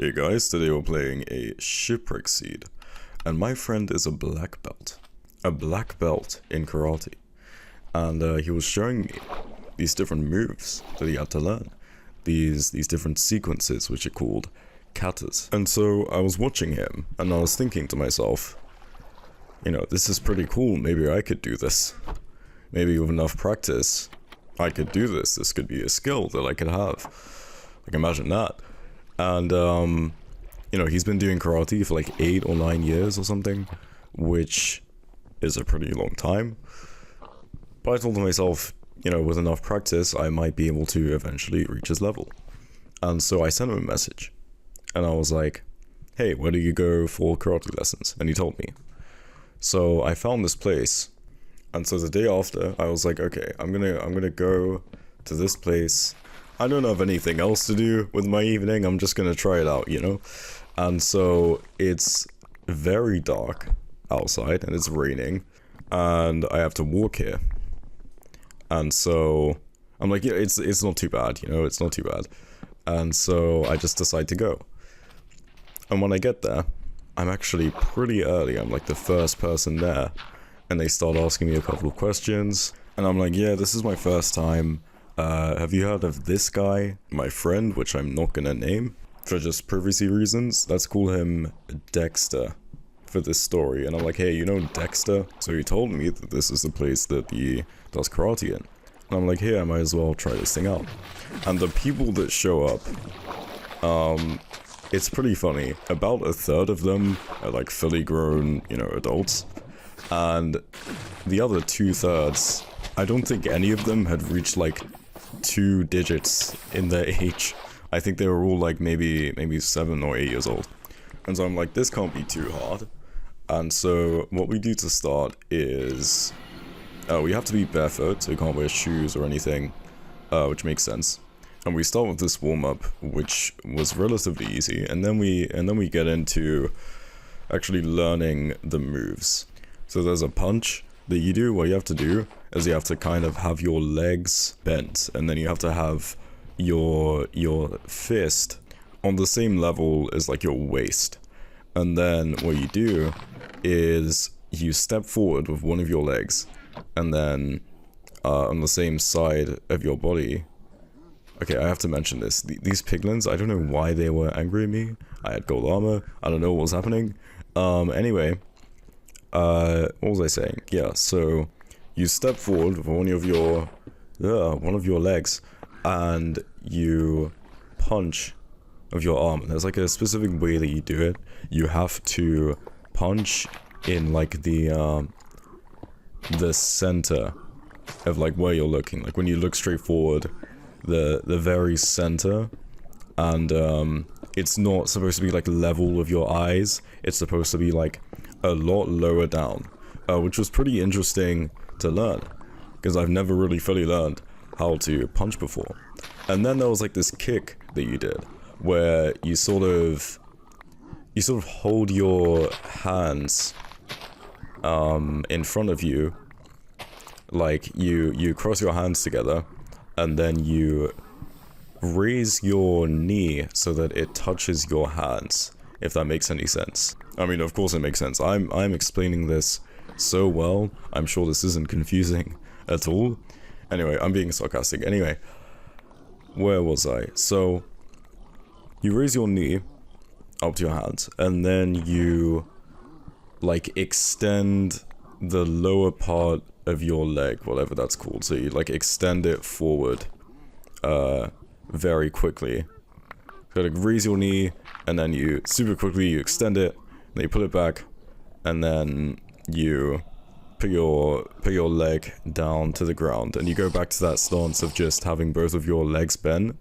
Hey guys, today we're playing a Shipwreck Seed, and my friend is a black belt. A black belt in karate. And he was showing me these different moves that he had to learn. These different sequences which are called katas. And so I was watching him, and I was thinking to myself, you know, this is pretty cool, maybe I could do this. Maybe with enough practice, I could do this. This could be a skill that I could have. Like, imagine that. And, you know, he's been doing karate for like 8 or 9 years or something, which is a pretty long time. But I told myself, you know, with enough practice, I might be able to eventually reach his level. And so I sent him a message. And I was like, hey, where do you go for karate lessons? And he told me. So I found this place. And so the day after, I was like, okay, I'm gonna go to this place. I don't have anything else to do with my evening, I'm just gonna try it out, you know? And so it's very dark outside and it's raining and I have to walk here. And so I'm like, yeah, it's not too bad, you know, it's not too bad. And so I just decide to go. And when I get there, I'm actually pretty early, I'm like the first person there. And they start asking me a couple of questions. And I'm like, yeah, this is my first time. Have you heard of this guy, my friend, which I'm not gonna name for just privacy reasons? Let's call him Dexter for this story. And I'm like, hey, you know Dexter? So he told me that this is the place that he does karate in. And I'm like, hey, I might as well try this thing out. And the people that show up, it's pretty funny. About a third of them are like fully grown, you know, adults. And the other 2/3, I don't think any of them had reached like 2 digits in their age. I think they were all like maybe 7 or 8 years old. And so I'm like, this can't be too hard. And so what we do to start is we have to be barefoot, so we can't wear shoes or anything, which makes sense. And we start with this warm-up, which was relatively easy, and then we get into actually learning the moves. So there's a punch that you do. What you have to do is you have to kind of have your legs bent, and then you have to have your fist on the same level as like your waist. And then what you do is you step forward with one of your legs, and then on the same side of your body. Okay, I have to mention this. These piglins, I don't know why they were angry at me. I had gold armor. I don't know what was happening. Anyway. What was I saying? Yeah, so you step forward with one of your legs, and you punch of your arm. There's like a specific way that you do it. You have to punch in like the center of like where you're looking. Like when you look straight forward, the very center, and it's not supposed to be like level with your eyes. It's supposed to be like a lot lower down, which was pretty interesting to learn, because I've never really fully learned how to punch before. And then there was like this kick that you did, where you sort of hold your hands in front of you, like you cross your hands together, and then you raise your knee so that it touches your hands, if that makes any sense. I mean, of course it makes sense. I'm explaining this so well, I'm sure this isn't confusing at all. Anyway, I'm being sarcastic. Anyway, where was I? So, you raise your knee up to your hands, and then you, like, extend the lower part of your leg, whatever that's called. So you, like, extend it forward, very quickly. So, like, raise your knee, and then you, super quickly, you extend it, then you put it back, and then you put your leg down to the ground, and you go back to that stance of just having both of your legs bent,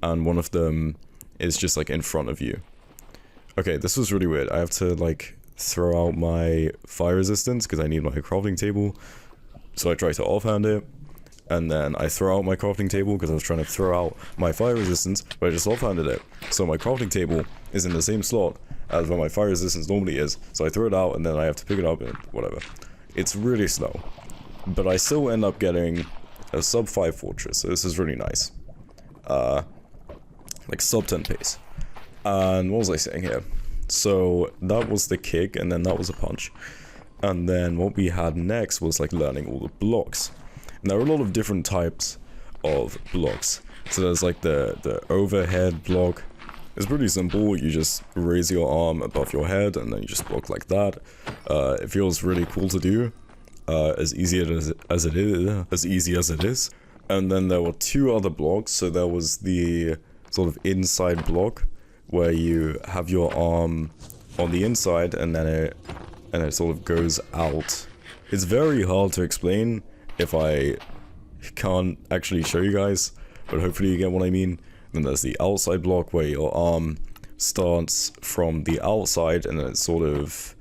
and one of them is just like in front of you. Okay, this was really weird. I have to like throw out my fire resistance because I need my crafting table. So I try to offhand it, and then I throw out my crafting table because I was trying to throw out my fire resistance, but I just offhanded it. So my crafting table is in the same slot as where my fire resistance normally is. So I throw it out, and then I have to pick it up and whatever. It's really slow, but I still end up getting a sub 5 fortress, so this is really nice. Like sub 10 pace. And what was I saying here? So that was the kick, and then that was a punch. And then what we had next was like learning all the blocks. And there are a lot of different types of blocks. So there's like the overhead block. It's pretty simple. You just raise your arm above your head and then you just block like that. It feels really cool to do. As easy as it is. And then there were two other blocks. So there was the sort of inside block where you have your arm on the inside and then it sort of goes out. It's very hard to explain if I can't actually show you guys, but hopefully you get what I mean. Then there's the outside block where your arm starts from the outside and then it sort of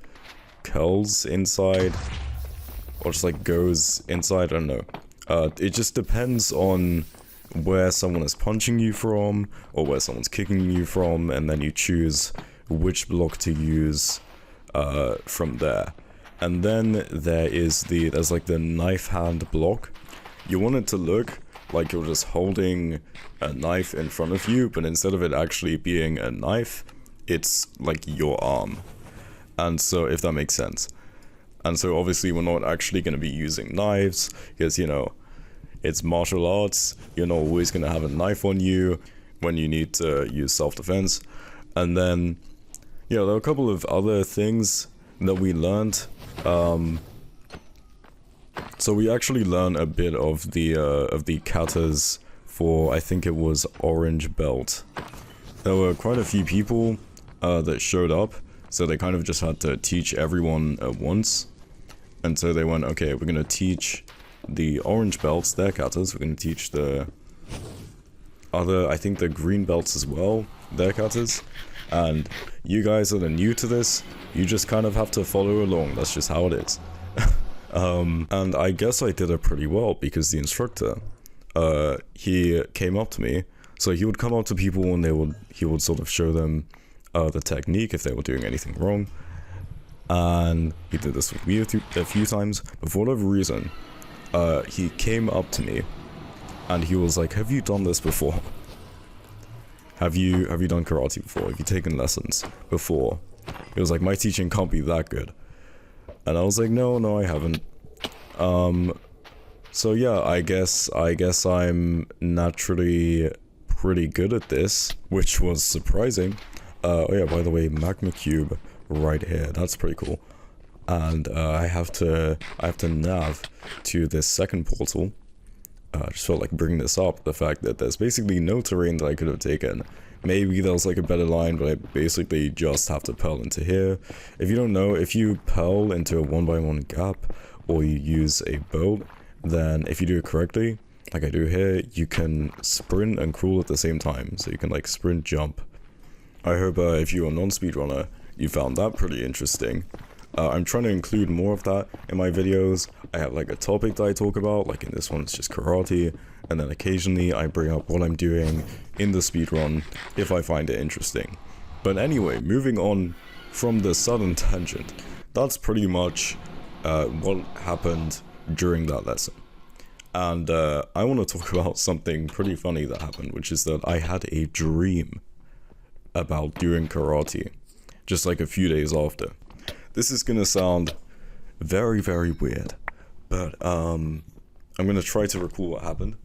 curls inside, or just like goes inside, I don't know. It just depends on where someone is punching you from, or where someone's kicking you from, and then you choose which block to use from there. And then there's like the knife hand block. You want it to look like you're just holding a knife in front of you, but instead of it actually being a knife, it's like your arm. And so, if that makes sense. And so obviously we're not actually going to be using knives, because, you know, it's martial arts. You're not always going to have a knife on you when you need to use self-defense. And then, you know, there are a couple of other things that we learned. So we actually learned a bit of the katas for, I think it was Orange Belt. There were quite a few people that showed up, so they kind of just had to teach everyone at once. And so they went, okay, we're gonna teach the Orange Belts their katas, we're gonna teach the other, I think the Green Belts as well, their katas. And you guys that are new to this, you just kind of have to follow along, that's just how it is. And I guess I did it pretty well, because the instructor, he came up to me. So he would come up to people and he would sort of show them the technique if they were doing anything wrong. And he did this with me a few times, but for whatever reason, he came up to me and he was like, have you done this before? Have you done karate before? Have you taken lessons before? He was like, my teaching can't be that good. And I was like, no, I haven't. So yeah, I guess I'm naturally pretty good at this, which was surprising. Oh yeah, by the way, Magma Cube right here, that's pretty cool. And I have to nav to this second portal. I just felt like bringing this up, the fact that there's basically no terrain that I could have taken. Maybe there was like a better line, but I basically just have to pearl into here. If you don't know, if you pearl into a 1x1 gap, or you use a boat, then if you do it correctly, like I do here, you can sprint and crawl at the same time. So you can like sprint, jump. I hope if you're a non-speedrunner, you found that pretty interesting. I'm trying to include more of that in my videos. I have like a topic that I talk about, like in this one it's just karate, and then occasionally I bring up what I'm doing in the speedrun if I find it interesting. But anyway, moving on from the sudden tangent, that's pretty much what happened during that lesson. And I want to talk about something pretty funny that happened, which is that I had a dream about doing karate, just like a few days after. This is gonna sound very, very weird, but I'm gonna try to recall what happened.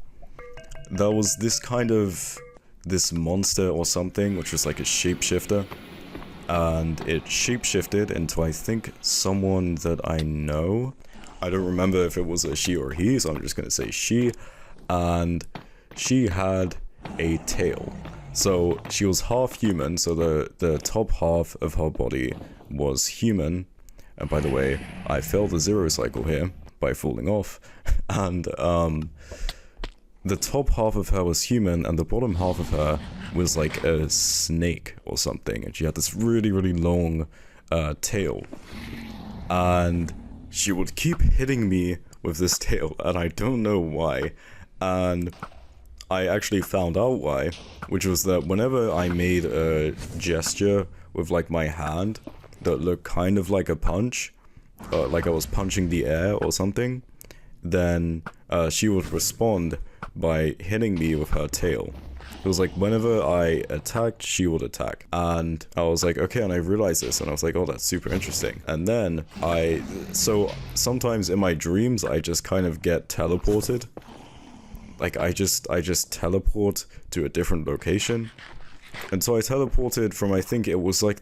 There was this monster or something, which was like a shapeshifter, and it shapeshifted into, I think, someone that I know. I don't remember if it was a she or he, so I'm just gonna say she, and she had a tail. So she was half human, so the top half of her body was human. And by the way, I failed the zero cycle here by falling off. And the top half of her was human, and the bottom half of her was like a snake or something. And she had this really, really long tail. And she would keep hitting me with this tail, and I don't know why. And I actually found out why, which was that whenever I made a gesture with like my hand that looked kind of like a punch, like I was punching the air or something, then she would respond by hitting me with her tail. It was like whenever I attacked, she would attack. And I was like, okay, and I realized this, and I was like, oh, that's super interesting. And then so sometimes in my dreams, I just kind of get teleported. Like I just teleport to a different location. And so I teleported from, I think it was like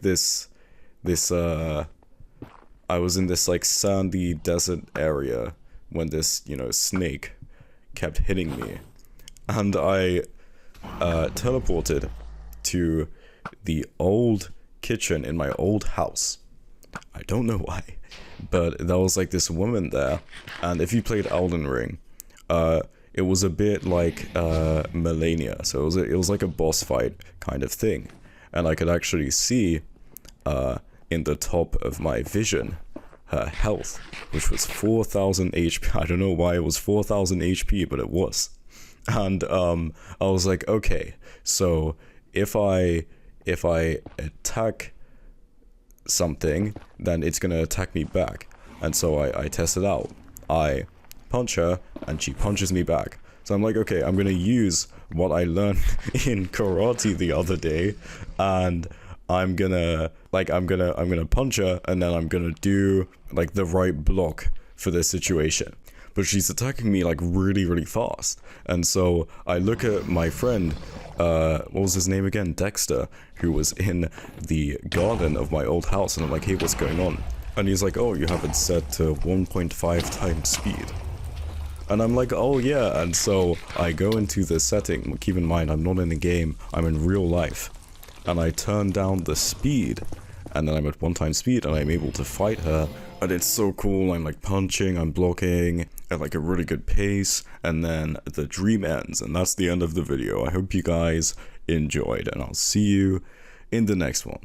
I was in this like sandy desert area when this, you know, snake kept hitting me. And I teleported to the old kitchen in my old house. I don't know why, but there was like this woman there, and if you played Elden Ring, it was a bit like Melania, so it was like a boss fight kind of thing, and I could actually see in the top of my vision her health, which was 4,000 HP. I don't know why it was 4,000 HP, but it was. And I was like, okay, so if I attack something, then it's gonna attack me back. And so I test it out. I punch her, and she punches me back. So I'm like, okay, I'm gonna use what I learned in karate the other day, and I'm gonna punch her, and then I'm gonna do like the right block for this situation. But she's attacking me like really, really fast. And so I look at my friend, what was his name again? Dexter, who was in the garden of my old house. And I'm like, hey, what's going on? And he's like, oh, you have it set to 1.5 times speed. And I'm like, oh yeah. And so I go into the setting. Keep in mind, I'm not in the game. I'm in real life. And I turn down the speed. And then I'm at 1 time speed, and I'm able to fight her. And it's so cool. I'm like punching, I'm blocking at like a really good pace, and then the dream ends, and that's the end of the video. I hope you guys enjoyed, and I'll see you in the next one.